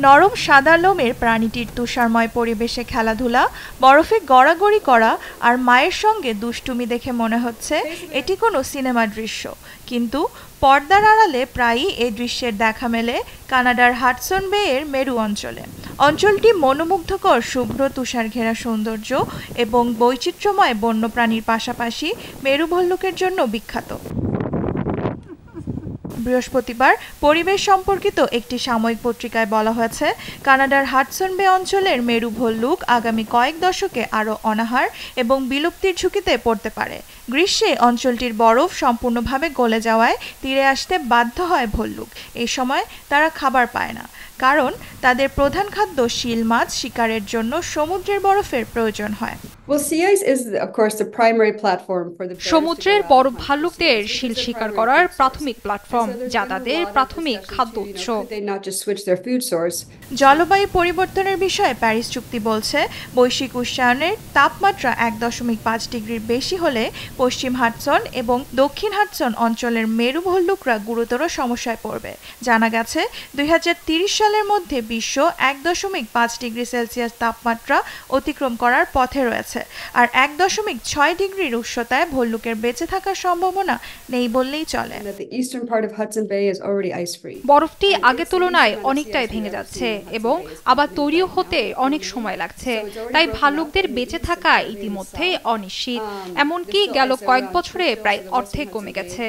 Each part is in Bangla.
নরম সাদা লোমের প্রাণীটির তুষারময় পরিবেশে খেলাধুলা, বরফে গড়াগড়ি করা আর মায়ের সঙ্গে দুষ্টুমি দেখে মনে হচ্ছে এটি কোনো সিনেমার দৃশ্য। কিন্তু পর্দার আড়ালে প্রায়ই এই দৃশ্যের দেখা মেলে কানাডার হাডসন বে এর মেরু অঞ্চলে। অঞ্চলটি মনোমুগ্ধকর শুভ্র তুষার ঘেরা সৌন্দর্য এবং বৈচিত্র্যময় বন্যপ্রাণীর পাশাপাশি মেরু ভল্লুকের জন্য বিখ্যাত। বৃহস্পতিবার পরিবেশ সম্পর্কিত একটি সাময়িক পত্রিকায় বলা হয়েছে, কানাডার হাডসন বে অঞ্চলের মেরু ভল্লুক আগামী কয়েক দশকে আরও অনাহার এবং বিলুপ্তির ঝুঁকিতে পড়তে পারে। গ্রীষ্মে অঞ্চলটির বরফ সম্পূর্ণভাবে গলে যাওয়ায় তীরে আসতে বাধ্য হয় ভল্লুক। এই সময় তারা খাবার পায় না, কারণ তাদের প্রধান খাদ্য শিল মাছ শিকারের জন্য সমুদ্রের বরফের প্রয়োজন হয়। সমুদ্রের বরফ ভাল্লুকদের শিল শিকার করার প্রাথমিক প্ল্যাটফর্ম, যা তাদের প্রাথমিক খাদ্য উৎস। জলবায়ু পরিবর্তনের বিষয়ে প্যারিস চুক্তি বলছে, বৈশ্বিক উষ্ণায়নের তাপমাত্রা 1.5 ডিগ্রির বেশি হলে পশ্চিম হাডসন এবং দক্ষিণ হাডসন অঞ্চলের মেরু ভল্লুকরা গুরুতর সমস্যায় পড়বে। জানা গেছে 2030 সালের মধ্যে বিশ্ব 1.5 ডিগ্রি সেলসিয়াস তাপমাত্রা অতিক্রম করার পথে রয়েছে, আর 1.6 ডিগ্রির উষ্ণতায় ভল্লুকের বেঁচে থাকার সম্ভাবনা নেই বললেই চলে। বরফটি আগের তুলনায় অনেকটাই ভেঙে যাচ্ছে এবং আবার তৈরিও হতে অনেক সময় লাগছে, তাই ভাল্লুকদের বেঁচে থাকা ইতিমধ্যেই অনিশ্চিত। এমনকি গেল কয়েক বছরে প্রায় অর্ধেক কমে গেছে।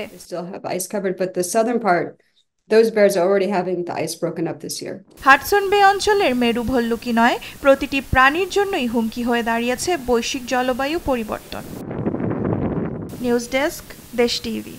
হাডসন বে অঞ্চলের মেরু ভল্লুকই নয়, প্রতিটি প্রাণীর জন্যই হুমকি হয়ে দাঁড়িয়েছে বৈশ্বিক জলবায়ু পরিবর্তন। নিউজ ডেস্ক, দেশ টিভি।